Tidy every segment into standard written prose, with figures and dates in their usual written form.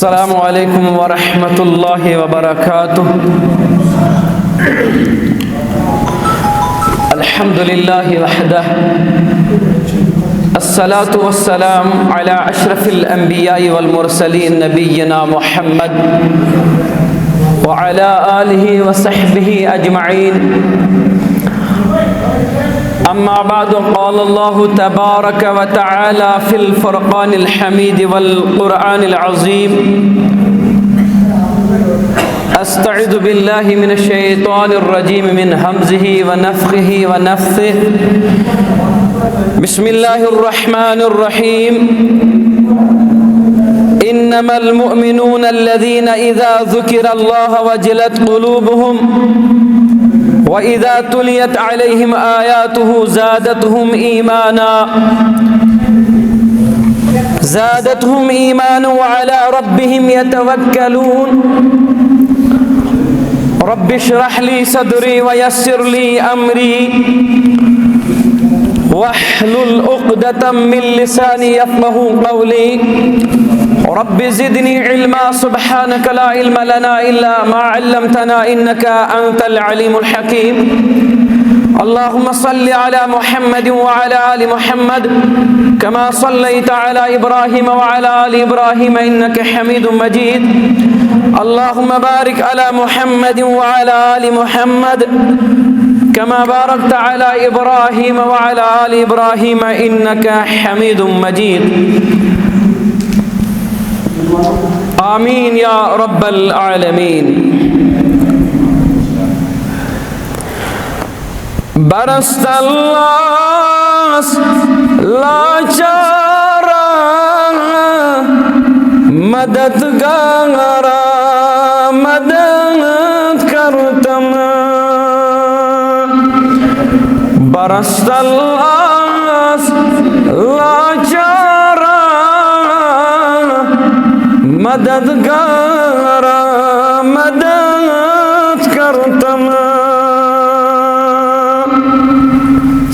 अस्सलामु अलैकुम व रहमतुल्लाहि व बरकातुहू। अल्हम्दुलिल्लाहि वहदह, अस्सलातु वस्सलाम अला अशरफिल अंबिया'i वल मुरसलीन नबिय्यिना मुहम्मद व अला आलिहि व सहबिहि अजमईन। अम्मा बादु, क़ाल अल्लाहु तबारक व तआला फ़िल फ़ुरक़ानिल हमीद वल क़ुरआनिल अज़ीम। अस्तईज़ु बिल्लाहि मिनश शैतानिर रजीम मिन हमज़िहि व नफ़्ख़िहि व नफ़्सिहि। बिस्मिल्लाहिर रहमानिर रहीम। इन्नमल मुअमिनूना अल्लज़ीना इज़ा ज़ुकिरल्लाहु वजिलत क़ुलूबुहुम व इज़ा तुलियत अलैहिम आयातुहु ज़ादतहुम ईमाना व अला रब्बिहिम यतवक्कलून। रब्बिश्रह ली सदरी व यस्सिर ली अमरी वहलुल उक़दतम मिन लिसानी यफ़क़हू क़ौली। रब्बि ज़िदनी इल्मा सुब्हानक ला इल्म लना इल्ला मा अल्लमतना इन्नका अंतल अलीमुल हकीम। अल्लाहुम्मा सल्लि अला मुहम्मद व अला आलि मुहम्मद कमा सल्लैता अला इब्राहीम व अला आलि इब्राहीम इन्नका हमीदुम मजीद। अल्लाहुम्मा बारिक अला मुहम्मद व अला आलि मुहम्मद कमा बारकता अला इब्राहीम व अला आलि इब्राहीम इन्नका हमीदुम मजीद। आमीन या रब्बल आलमीन। बरसता लाचारा मददगारा मदद करतम। बरसता लाचारा मददगारा मदद करतम।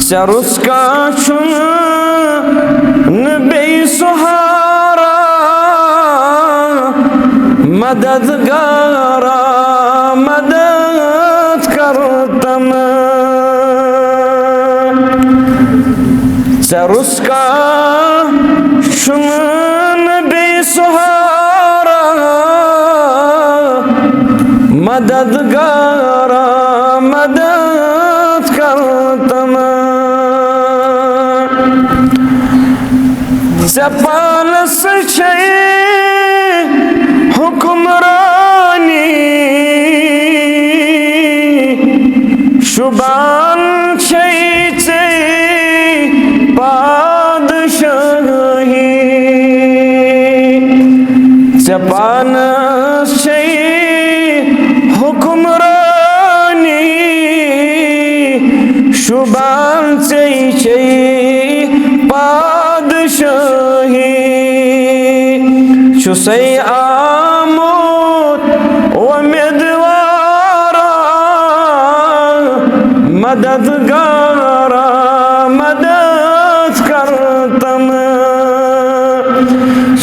सरुस्का चुन बेसहारा मददगारा मदद करतम। सरुस्का चुन बेसहारा मददगारा मदद करतम। ज़बान से हुक्मरानी शुबान छे पादशाही। ज़बान से हुक्मरानी शुबान से पादशाही। शुसे आमोद उम्मीदवारा मददगारा मदद करतम।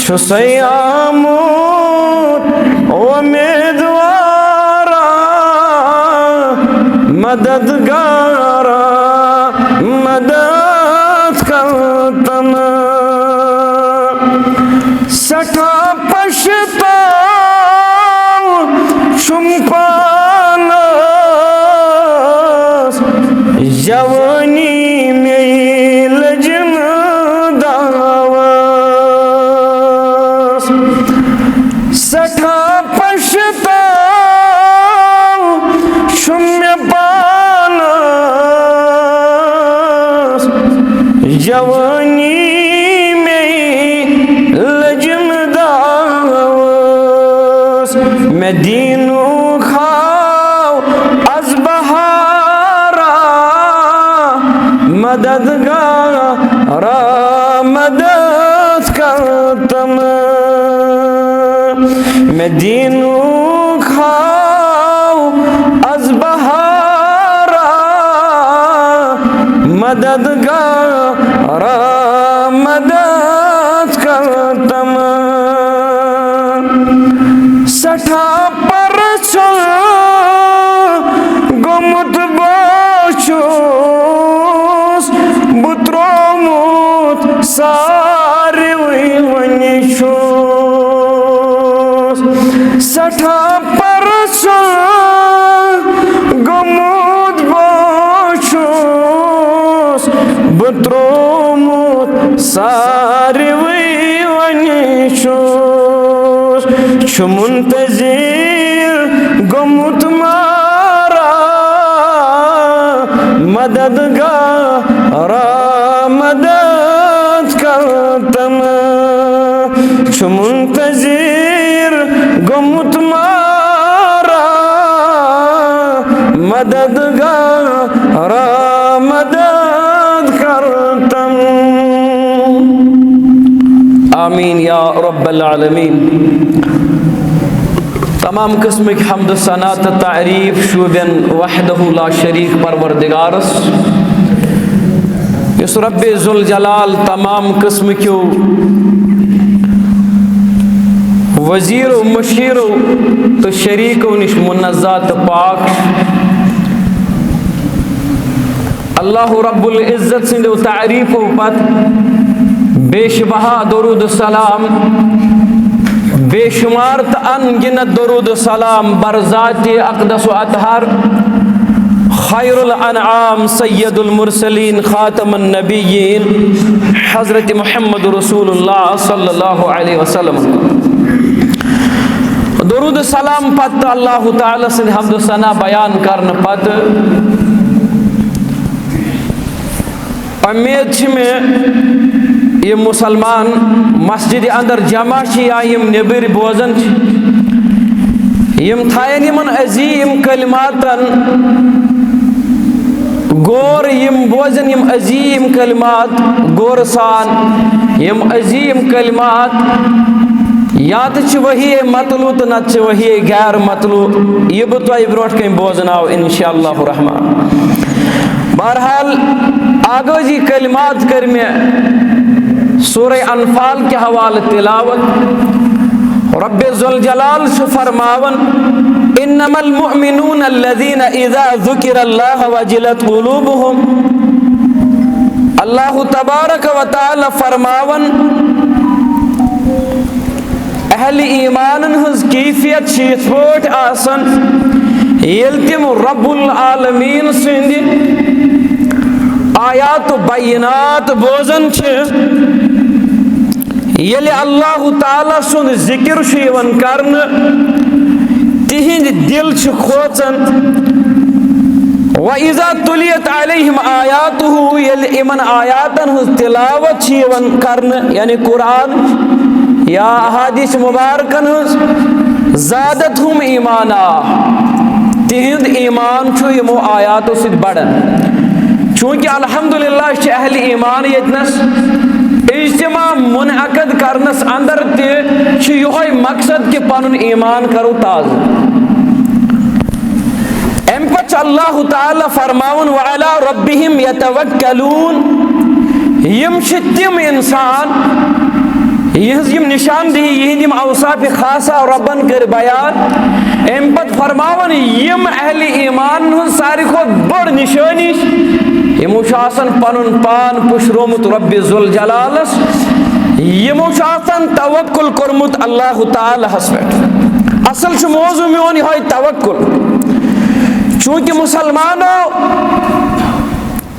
शुसे आमोद उम्मीदवारा मददगारा मदद करतम। सठा पछताओ छुम पानस जवानी में लजम दावस। सठा पछताओ छुम पानस जवानी मैं दीनू खाओ अज बहारा मददगारा मदद करतम। मैं दीनू खाओ अज बहारा मददगारा मदद करतम। मुंतज़िर गुमुत मारा मददगारा मदद करतम मुंतज़िर गुमुत मारा मददगारा मदद करतम। आमीन या रब्बल आलमीन। तमाम किस्म की हम्द सना तो तारीफ शुबन वहदहु ला शरीक परवरदिगारस इस रब्बे जुल जलाल तमाम किस्म क्यों वजीरो मुशीरो तो शरीकों निश मुनज़्ज़ा तो पाक अल्लाह रब्बुल इज़्ज़त सिंधु तारीफ पत बेशबहा दरूद सलाम बेशुमार अनगिनत दरूद सलाम बरज़ात अक़दस व अतहर खैरुल अनआम सय्यदुल मुरसलीन खातमुन नबिय्यीन हज़रत मुहम्मद रसूलुल्लाह सल्लल्लाहु अलैहि वसल्लम दरूद सलाम पत अल्लाह ताला से हम्द सना बयान करने पत उम्मीद में ये मुसलमान मस्जिद अंदर जमा या यम नेबर बोजन यम थायन यमन अजीम कलिमातन गोर यम बोजन यम अजीम कलिमात गोर सान यम अजीम कलिमात या तो वही मतलू तो न वही गैर मतलू यह बह तुह ब्रोट कम बोजनाव इंशाअल्लाह रहमान। बहरहाल आगोजी कलिमात कर में सूरह अनफाल के हवाले तिलावत रब्बे जुल जलाल से फरमावन इन्नमल मुअमिनून अल्लज़ीना इज़ा ज़ुकिरल्लाह वजिलत क़ुलूबुहुम। अल्लाह तबारक व तआला फरमावन अहल ईमानन हज कैफियत शीत पोट आसन येल तिम रब्बुल आलमीन सिंद आयात बैनात बोजन येले अल्लाह ताला सुन जिक्र यवन करन तिहिंद दिल खोचन व इज़ा तुलियत अलैहिम आयातुहु येले इमन आयातन हज तिलावत यवन करन यानी कुरान या अहादीस मुबारकन हज ज़ादतहुम ईमाना तिहिंद ईमान यमो आयातों से बढ़न। चूँकि अल्हम्दुलिल्लाह अहल ईमान यतनस इज्तिमा मुनअक़द करनस अंदर ये मकसद कि पनुन ईमान करो ताज़। अम पच अल्लाह ताला फरमावन व अला रब्बिहिम यतवक्कलून यम तिम इंसान यम निशानदेही यम अवसाफ खासा रब्बन कर बयान अम पत फरमावन यम अहल ईमान सारी खुद बड़ निशानी यमो पनुन पान पुशरोमुत रब्बे जुल जलालस यमो तवक्कुल कोरमुत अल्लाह तालाहस पे। असल मौजू मोन यह तवक्कुल चूँकि मुसलमानों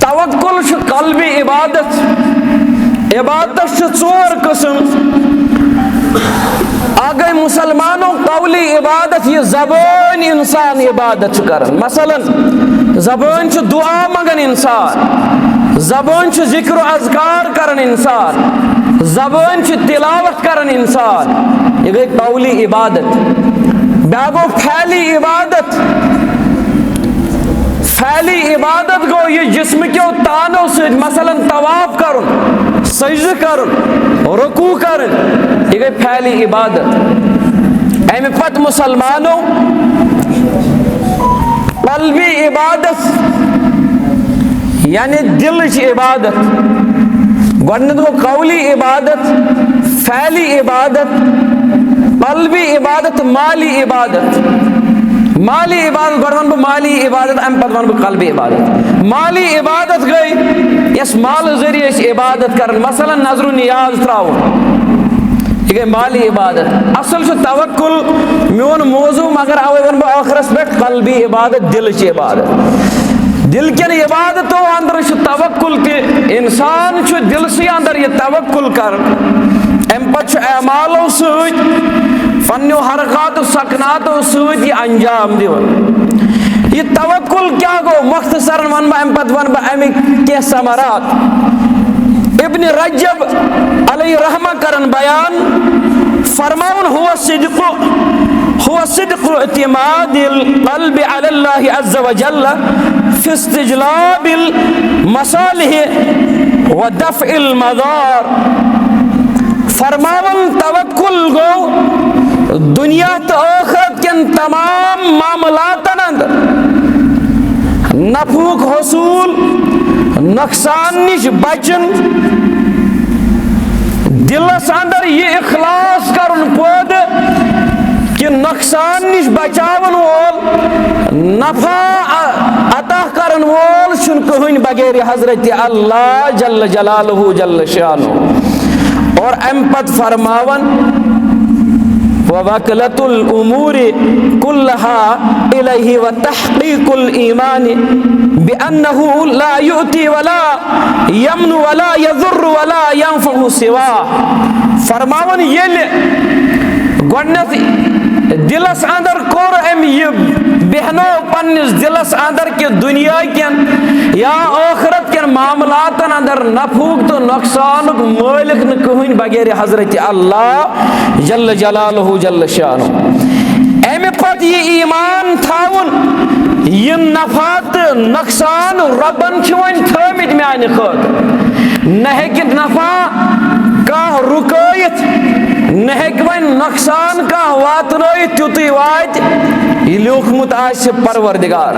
तवक्कुल कल्बी इबादत इबादत चोर किस्म अगर मुसलमानों कौली इबादत ये ज़बान इंसान इबादत करन मसलन ज़बान दुआ मंगन इंसान ज़बान जिक्र अज़कार करन इंसान ज़बान तिलावत करन इंसान ये गई कौली इबादत। बागो फैली इबादत फैली इबादत गो ये जिस्म क्यों तानो से मसलन तवाफ करुन सजद करुन रुकू करन ये गई फैली इबादत। अमे पत मुसलमानों कल्बी इबादत यानी दिल की इबादत गो कौली इबादत फैली इबादत कल्बी इबादत माली इबादत। माली इबादत गो वन माली इबादत अम पत वन कल्बी इबादत। माली इबादत गई यस माल जरिए इबादत कर मसलन नजर नियाज त्राव ये गई माली इबादत। असल तवक्कुल मोन मौजू मगर अवे वन बह आखरस पे कल्बी इबादत दिल की इबादत। दिल के इबादतों अंदर तवक्कुल ते इंसान दिल से अंदर ये तवक्कुल कर अम पे अमालों पन्नो हरकत सकनात सत अंजाम दिवन। यह तवक्कुल क्या गो मुख्तसरन वन बह अम वन बह अमिक के समरात। इब्न रजब अलैहि रहमा करन बयान फरमावन हुवा सिद्क़ु इतिमादिल क़ल्बि अलल्लाहि अज़्ज़ व जल्ल फी इस्तिजलाबिल मसालिह व दफ़इल मदार। फरमावन तवक्कुल गो दुनिया तो आखिरत के तमाम मामलातन अंदर नफूक हसूल नुकसान निश बचन, दिलस अंदर यह इखलास करन पद कि नुकसान निश बचावन वोल नफा अता करन वोल शुन कहन बगैर हजरत अल्लाह जल्ल जलालहु जल्ल शानु। और अम्पत फरमावन ववकलतुल उमूरि कुल्लहा इलैहि व तहक़ीक़ुल ईमान बिअन्नहु ला युअती वला यमनु वला यज़ुर्रु वला यंफ़उ सिवा। फरमावन येल गोडनेथ दिलस अंदर कोर अम यह बहनो पन्निस दिलस अंदर के दुनिया केन या आखिरत केन मामलातन अंदर नफूक तो नुकसान मालिक न कहन बगैर हजरत अल्लाह जल्ल जलालहु जल्ल शानु। अमे पत यह ईमान थावन यह नफा तो नुकसान रबन वन थमित माने खत न हेक नफा कह रुकयत न हेक वन नुकसान कह वातनयत तुतु वात यह लिखमुत आसि परवरदिगार।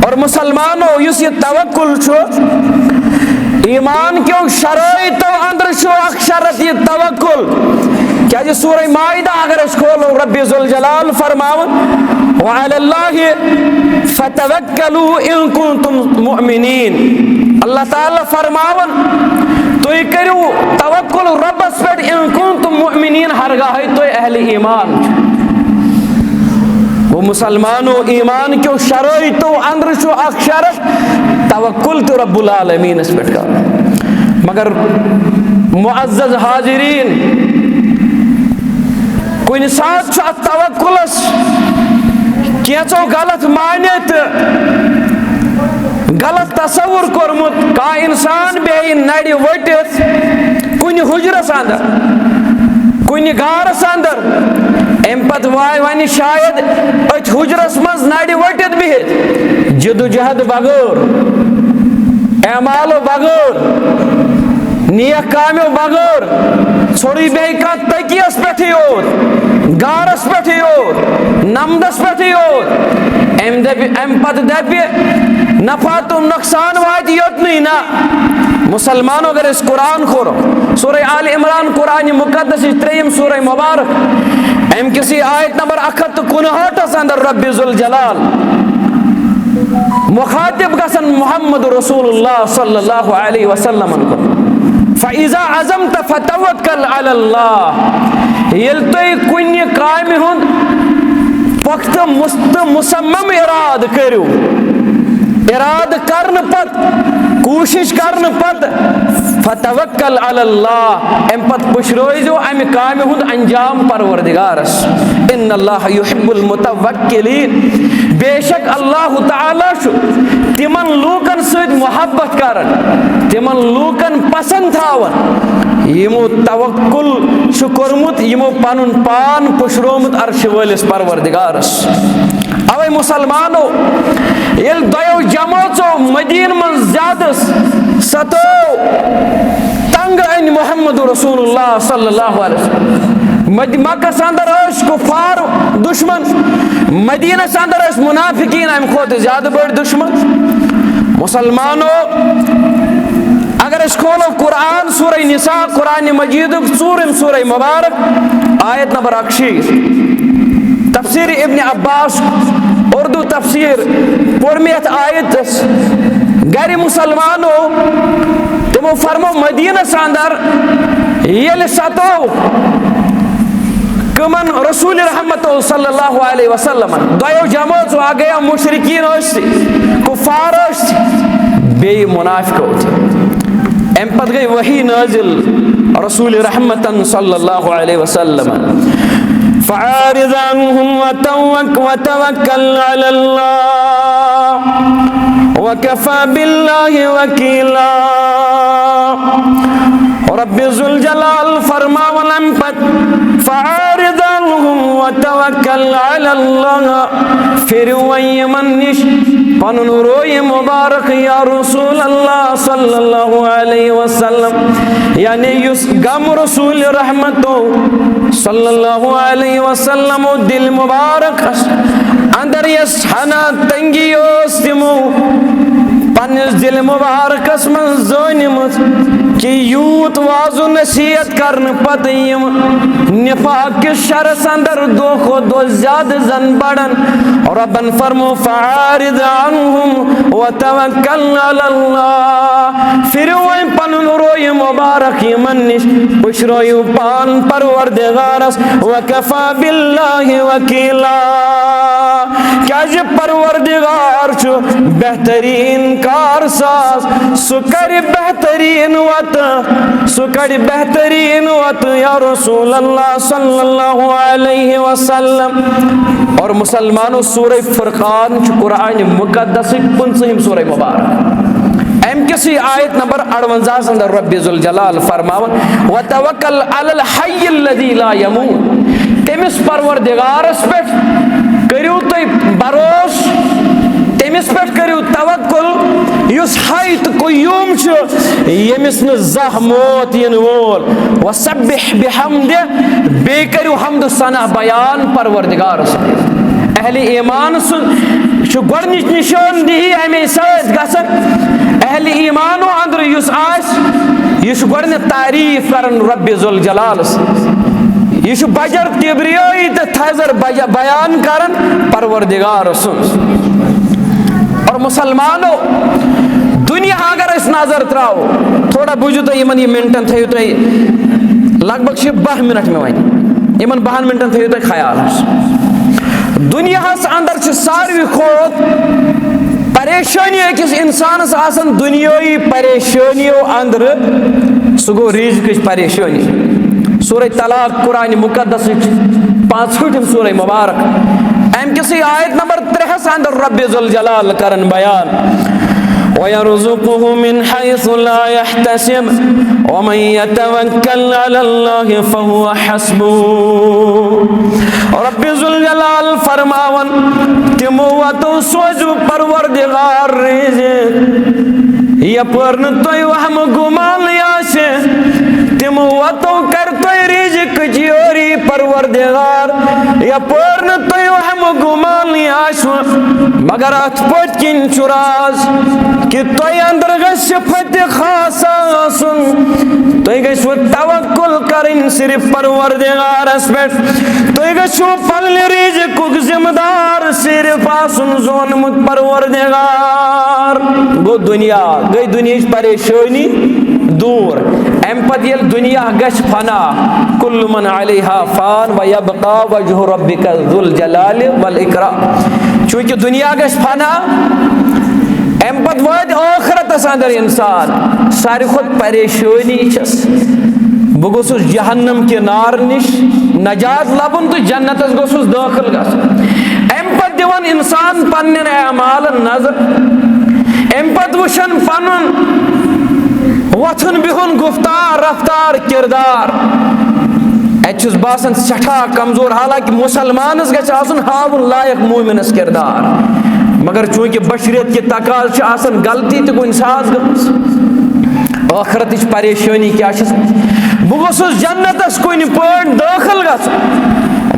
और मुसलमानों युस यह तवक्कुल छु ईमान क्यों शराइतो अंदर छु अख शरत यह तवक्कुल। क्या जी सूरह माइदा अगर अस खोलो रब्बी ज़ुल जलाल फरमावन व अलल्लाहि फतवक्कलू इन कुंतुम मुअमिनीन। अल्लाह ताला फरमावन तुई करू तवक्कुल रब्बस पे इन कुंतुम मुअमिनीन हरगाह तुई अहले ईमान। वो मुसलमानों ईमान क्यों शराइतो अंदर छु अख शरत तवक्कुल तो रब्बुल आलमीन इस पे कर। मगर मुअज़्ज़ज़ हाजिरीन कुन साथ तवक्कुलस कैचो गलत माने तो गलत तस्वुर कोरमुत का इंसान बे नड़ वटित कुन हुजरस अंदर कुन गारस अंदर अम पत वन शायद अथ हुजरस मज नड़ वटित बिहित जदोजहद बगैर एमालो बगैर नेक कामो बगैर छोड़ी बे तकियस पे योत गारस पे योत नमदस पे योत अम पत दपि नफा तो नुकसान वात योतन ना। मुसलमानों अगर इस कुरान खोरो सूरह आल इमरान कुरान मुकद्दस 3 सूरह मुबारक अम किसी आयत नंबर 159 अंदर रब्बी ज़ुल जलाल मुखातिब गसन मुहम्मद रसूलुल्लाह सल्लल्लाहु अलैहि वसल्लम को फ़इज़ा अज़मत फ़तवक्कल अलल्लाह। येल तुई कुन्य कामि हुंद पख्त मुसम्मम इराद करू इराद करन पत कोशिश करन पत फतवक्कल अलल्लाह अम पत पुशरोइजो अमि कामि हुंद अंजाम परवरदिगारस। इन्नल्लाह युहिब्बुल मुतवक्किलीन। बेशक अल्लाह ताला छु तिमन लूकन सद मोहब्बत करन तिमन लूकन पसंद थावन यमो तवक्कुल छु कोरमुत यमो पनुन पान पुशरोमुत अर्श वलिस परवरदिगारस। अवे मुसलमानो येल दयो जमातो मदीन मन ज्यादा सतो तंग अन मुहम्मद रसूलुल्लाह सल्लल्लाहु अलैहि वसल्लम। मक्का अंदर कुफार दुश्मन मदीना अंदर मुनाफिकीन अम खुद ज्यादा बड़ दुश्मन। मुसलमानों अगर अस खोलो कुरान सूरह निसा कुरान मजीद 4 सूरह मुबारक आयत नंबर 81 तफसीर इब्न अब्बास उर्दू तफसीर पुरमियत आयत गर मुसलमानों तुमो फरमो मदीना अंदर ये सतो कमन रसूल रहमत सल्लल्लाहु अलैहि वसल्लम दयो जमात आ गया मुशरिकीन कुफार बे मुनाफिक अम पत गई वही नाजिल रसूल रहमतन सल्लल्लाहु अलैहि वसल्लम फ़अरिज़ अन्हुम वतवक्कल अलल्लाह वकफ़ा बिल्लाहि वकीला। रब्बि ज़ुल जलाल फरमावन अम पत फ़अरिज़ अन्हुम वतवक्कल अलल्लाह फिर वयमन निश पनुन रोय मुबारक या रसूल अल्लाह सल्लल्लाहु अलैहि वसल्लम यानी युस गम रसूल रहमतो सल्लल्लाहु अलैहि वसल्लम दिल मुबारक अंदर यस हना तंगी ओस तिमो पन्निस दिल मुबारकस मन जोनिमत कि यूत वाजु नसीहत करने पत यम निफाक के शरस अंदर दो खो दो ज्यादा जन बढ़न और रब्बन फरमो फ़अरिज़ अन्हुम वतवक्कल अलल्लाह फिर वही पनुन रोय मुबारक यमन निश पुशरोयु पान परवरदिगारस वकफ़ा बिल्लाहि वकीला। क्या जे परवरदिगार छु बेहतरीन कारसाज सुकर बेहतरीन वत सुकर बेहतरीन वत या रसूल अल्लाह सल्लल्लाहु अलैहि वसल्लम। और मुसलमानों सूरह फुरकान कुरान मुकद्दस 15 सूरह मुबारक अम किसी आयत नंबर 58 अंदर रब्बि ज़ुल जलाल फरमावन व तवक्कल अलल हय्यिल लज़ी ला यमूत तमिस परवरदिगारस पे करियो तय भरोस तमिस पे करियो तवक्कुल युस हय तो कय्यूम छु यमिस न ज़ह मौत यन वोल वसब्बिह बिहम्दि बे करियो हम्द सना बयान परवरदिगारस अहले ईमान सु गोडनिच निशानदेही अमे सत गसन अहले ईमानो अंदर युस आस युस गोडने तारीफ करन रब्बि ज़ुल जलालस यह बजर किब्रियाई तो थजर बयान करन परवरदिगार सुन। और मुसलमानों दुनिया अगर इस नजर त्राओ थोड़ा बुझो तो यमन ये मिनटन थो तुम लगभग 12 मिनट में वन यमन 12 मिनटन थो तुम ख्याल दुनिया अंदर सारवी खोत परेशानी अकिस इंसानस आसन दुनियाई परेशानियों अंदर सह गो रिज़्क़ परेशानी। सूरह तलाक कुरान मुकद्दस 65 सूरह मुबारक अम किसी आयत नंबर 3 अंदर रब्बि ज़ुल जलाल करन बयान वयरज़ुक़ुहु मिन हैसु ला यहतसिब वमन यतवक्कल अलल्लाहि फहुव हस्बुहु। रब्बि ज़ुल जलाल फरमावन तिमो वतो सोजु परवरदिगार रिज़्क़ यपर न तोय वहम गुमान यासे तिमो वतो कर तोय रिज़्क़ जियोरी परवरदिगार यपर न तोय वहम गुमान यासु मगर अत पत किन चुराज कि तोय अंदर गछ सिफत खास आसुन तोय गछो तवक्कुल करिन सिर्फ परवरदिगारस पेट तोय गछो पन्ने रिज़्क़ुक जिम्मेदार सिर्फ आसुन जोनमुत परवरदिगार गो दुनिया गई दुनिया परेशानी दूर अम पत ये दुनिया गछ फना कुल्लु मन अलैहा फान व यबका वजहु रब्बिका ज़ुल जलाल वल इकराम। चूँकि दुनिया गछ फना अम पत वाद आखिरतस अंदर इंसान सारी खुद परेशानी छस बह गोसुस जहन्नम के नार निश नजात लबन तो जन्नतस गोसुस दाखिल गसन। अम पत दिवन इंसान पन्नन अमालन नजर अम पत वुशन पनुन वथन बिहुन गुफ्तार रफ्तार किरदार अचुस बासन सठा कमजोर हालांकि मुसलमानस गछ आसन हावुन लायक मोमिनस किरदार मगर चूंकि बशरियत के तकाज आसन गलती तो कुछ साज गमस आखिरत परेशानी क्या बह गोसुस जन्नतस कुन पट दाखिल गसन।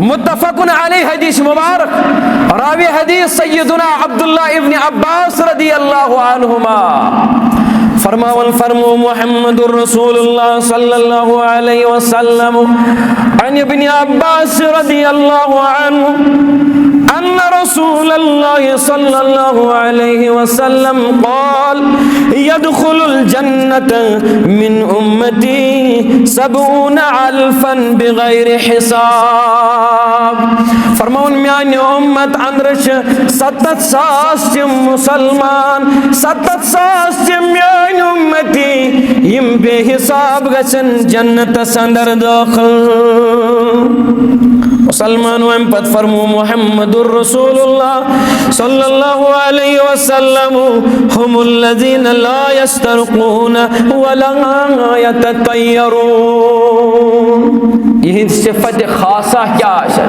मुत्तफ़क़ुन अलैहि हदीस मुबारक रावी हदीस सय्यदुना अब्दुल्लाह इब्न अब्बास रदियल्लाहु अन्हुमा फरमावन फरमो मुहम्मदुर रसूलुल्लाह सल्लल्लाहु अलैहि वसल्लम अन इब्न अब्बास रदियल्लाहु अन्हु अन्ना रसूलल्लाह सल्लल्लाहु अलैहि वसल्लम क़ाल यदखुलुल जन्नत मिन उम्मती 70 अल्फन बिगैर हिसाब। फरमावन म्यान उम्मत अंदर 70,000 मुसलमान 70,000 म्यान उम्मती यम बेहिसाब गसन जन्नत अंदर दाखिल। मुसलमान अम पत फरमो मुहम्मदुर रसूलुल्लाह सल्लल्लाहु अलैहि वसल्लम हुमुल्लज़ीना ला यस्तरक़ूना वला यततय्यरून। यह सिफत खासा क्या है?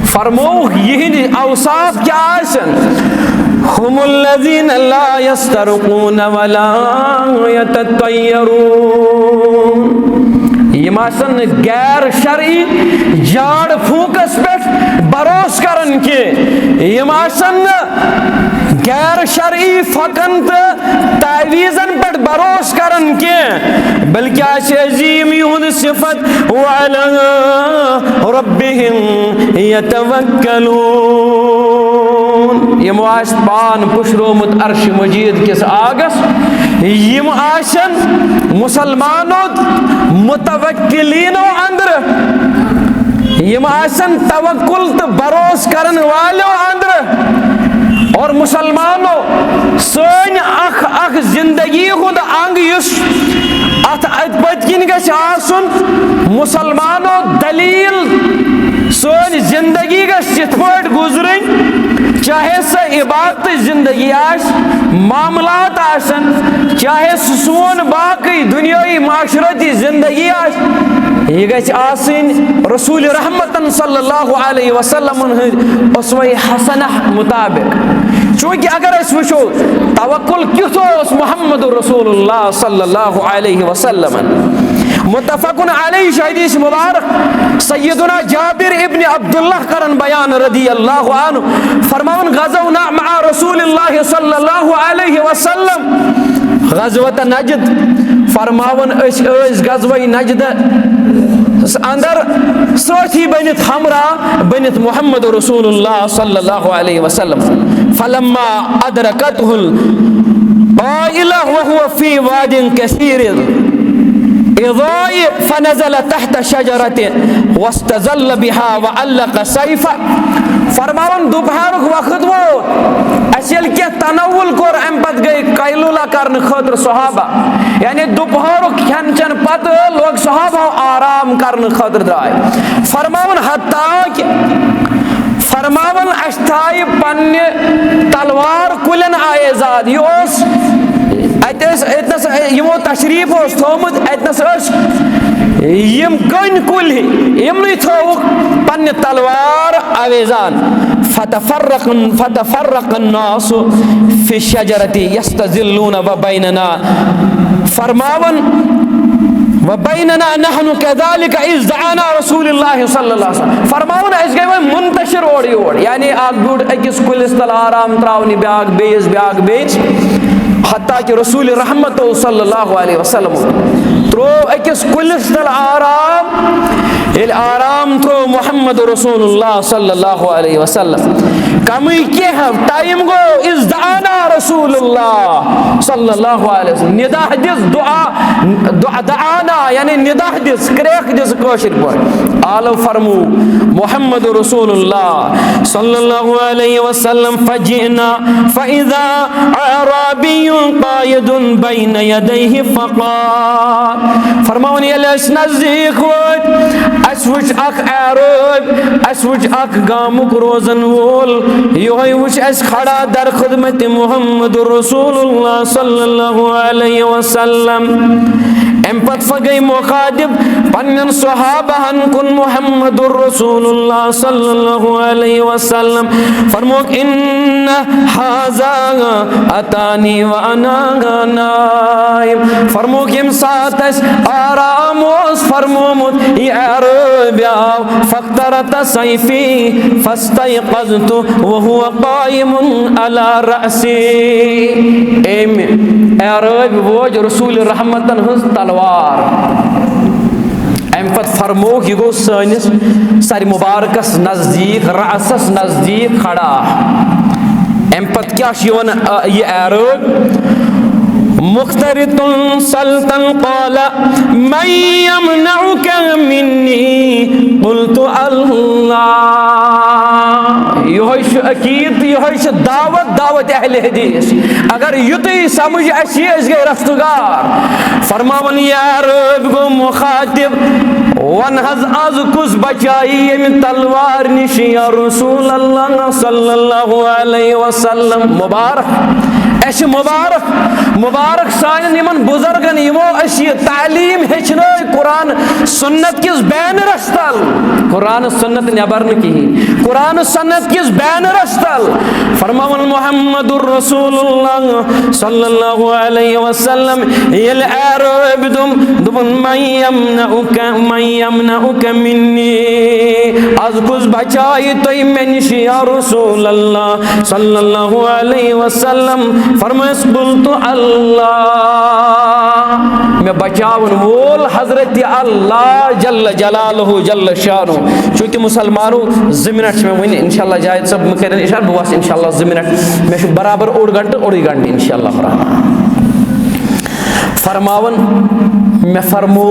फरमो यह औसाफ क्या है? हुमुल्लज़ीना ला यस्तरक़ूना वला यततय्यरून। यम आसन गैर शरई जाड़ फूकस पे भरोस करन के, यम आसन गैर शरई फकन तो तावीज़न पे भरोस करन के, बल्कि अजीम युहद सिफत वअला रब्बिहिम यतवक्कलून। यम आस पान पुशरोमुत अर्श मजीद किस आगस, यम आसन मुसलमानों मुतवक्किलीनो अंदर, यम आसन तवक्कुल तो भरोस करन वालों अंदर। और मुसलमानों सन अख अख जिंदगी हुद अंग युस अत पतकिन गछ आसुन, मुसलमानों दलील सन जिंदगी गछ यिथ पट गुजरन, चाहे सह इबादत जिंदगी आस, मामलात आसन, चाहे सोन बाकी दुनियाई माशरती जिंदगी आस, यह गछ आसिन रसूल रहमतन सल्लल्लाहु अलैहि वसल्लम उसवे हसना मुताबिक। चूंकि अगर अस वुचो तवक्कुल किथ ओस मुहम्मदुर रसूलुल्लाह सल्लल्लाहु अलैहि वसल्लम, मुत्तफ़क़ुन अलैहि हदीस मुबारक सय्यदुना जाबिर इब्न अब्दुल्लाह करन बयान रदियल्लाहु अन्हु, फरमावन गज़वना मअ रसूलिल्लाह सल्लल्लाहु अलैहि वसल्लम गज़वत नजद। फरमावन अस गज़वा नजद अंदर साथी बनित हमरा बनित मुहम्मद रसूलुल्लाह सल्लल्लाहु अलैहि वसल्लम। फलम्मा अदरकतहुल आइला वहुवा फी वादिन कसीर फनज़ल तहत शजरतिन वस्तज़ल्ल बिहा वअल्लक़ सैफ़ा। फरमावन दोपहर वक्त वो असल के तनवुल कोर अम पत गई कैलुला करने खतर सहाबा, यानी दोपहर खन चन पत लोग सहाबा आराम करने खतर द्राय। फरमावन हत्ता कि फरमावन अस्थाई पन्ने तलवार कुलन आयजाद योस अतनस यमो तशरीफ ओस थोमुत अतनस यम कन कुल यम थो पन्ने तलवार आवेजान। फतफर्रक़ अन्नास फी शजरति यस्तज़िल्लून व बैनना। फरमावन व बैनना नहनु कज़ालिक इज़ दआना रसूलुल्लाह सल्लल्लाहु अलैहि वसल्लम। फरमावन अस गए मुंतशिर ओर योर, यानी आग बूढ़ अकिस कुलिस तल आराम त्रावनी ब्याग बेस हत्ता कि रसूल रहमत सल्लल्लाहु अलैहि वसल्लम त्रो अकिस कुलिस तल आराम, ये आराम थो मुहम्मद रसूलुल्लाह सल्लल्लाहु अलैहि वसल्लम। कमी के टाइम गो इज़ दआना रसूलुल्लाह सल्लल्लाहु अलैहि वसल्लम, निदाह दिस दुआ दआना यानी निदाह दिस क्रेक दिस कोशिर पर आलो फरमू मुहम्मद रसूलुल्लाह सल्लल्लाहु अलैहि वसल्लम। फजिना फइज़ा अराबियुन कायदुन बैन यदैहि फक़ाल। फरमावन यले अस नज़दीक वोत अस वुच अख अरब, अस वुच अख गामुक रोजन वोल, योह वुच अस खड़ा दर खिदमत मुहम्मद रसूलुल्लाह सल्लल्लाहु अलैहि वसल्लम। अम पत फगई मुखातिब पन्नन सहाबाहन कुन मुहम्मदुर रसूलुल्लाह सल्लल्लाहु अलैहि वसल्लम। फरमो इन्न हाज़ा अतानी व अना नाइम। फरमो किम सात आराम ओस फरमोमुत ये अरबिया फक्तरत सैफी फस्तयक़ज़तु व हुवा क़ाइमुन अला रअसी। एम अरब वो रसूल रहमतन हंस तलवार अम पत फरमो यह गो सनिस सर मुबारकस नजदीक रअसस नजदीक खड़ा। अम पत क्या यह अरब मुख्तरितुन सल्तन क़ाल मन यमनउका मिन्नी क़ुल्तु अल्लाह। यह अकीद यह दावत अहले हदीस, अगर युति समझ अस गए रफ्तगार। फरमावन या रब गो मुखातिब वन हज आज कुछ बचाई यम तलवार निश या रसूल अल्लाह सल्लल्लाहु अलैहि वसल्लम। मुबारक ऐश मुबारक मुबारक सान यमन बुजुर्गन यमो यह तालीम हेचन कुरान सुन्नत किस बैनरस तल, कुरान सुन्नत नबर न कहीं, कुरान सुन्नत किस बैनरस तल फरमावन मुहम्मदुर रसूलुल्लाह सल्लल्लाहु अलैहि वसल्लम यल अरब दुबन मयमनउक मिन्नी आज कुछ बचाई तो मैं या रसूल अल्लाह सल्लल्लाहु अलैहि वसल्लम फरमायस बुल तो अल्लाह मैं बचावन वोल हजरत अल्लाह जल्ल जलालहु जल्ल शानु। चूंकि मुसलमानों 2 मिनट में वन इंशाल्लाह जायद सब करें इशार बस इंशाल्लाह 2 मिनट में बराबर 1 घंटे इंशाल्लाह फरमावन मैं फरमो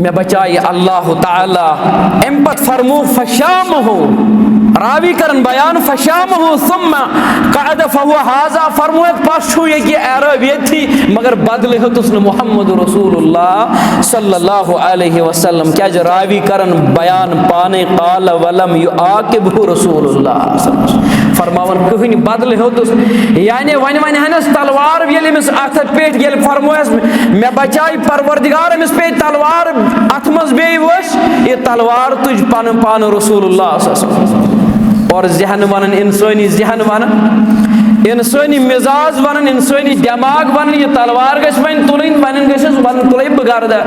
मैं बचाई अल्लाह ताला एम पत फरमो फशाम हो रावी करन बयान फशाम हो सुम्मा कअद फहुवा हाजा फरमोत पाछू ये कि अरब ये थी मगर बदले हो तुस्न मोहम्मद रसूलुल्लाह सल्लल्लाहु अलैहि वसल्लम क्या जो रावी करन बयान पाने काल वलम युआकिबहु रसूलुल्लाह फरमावन कहीं बदले हो तुस यानी वन वन हनस तलवार येल मिस अथ पेट येल फरमोस मैं बचाई परवरदिगार मिस पे तलवार अथमस बे वश ये तलवार तुझ पान पान रसूलुल्लाह सल्लल्लाहु अलैहि वसल्लम और जहन वनन इंसानी जहन वनन इंसानी मिजाज वनन इंसानी दिमाग वनन ये तलवार गस वन तुलिन वनन गस वन तुलै बगारदा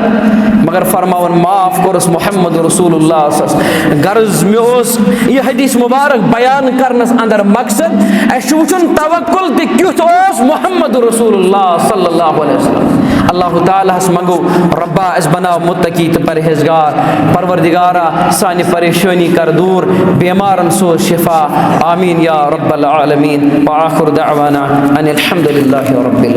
मगर फरमावन माफ करस मोहम्मद रसूलुल्लाह सल्लल्लाहु अलैहि वसल्लम गर्ज में ओस ये हदीस मुबारक बयान करनस अंदर मकसद अशुचन तवक्कुल ते क्युत ओस मोहम्मद रसूलुल्लाह सल्लल्लाहु अलैहि वसल्लम। अल्लाह ताला हस मंगो रब्बा अस बनाओ मुत्तकी तो परहेजगार परवरदिगारा सानी परेशानी कर दूर बीमारन सो शिफा आमीन या रब्बल आलमीन व आखिर दअवाना अनिल हम्दुलिल्लाहि रब्बिल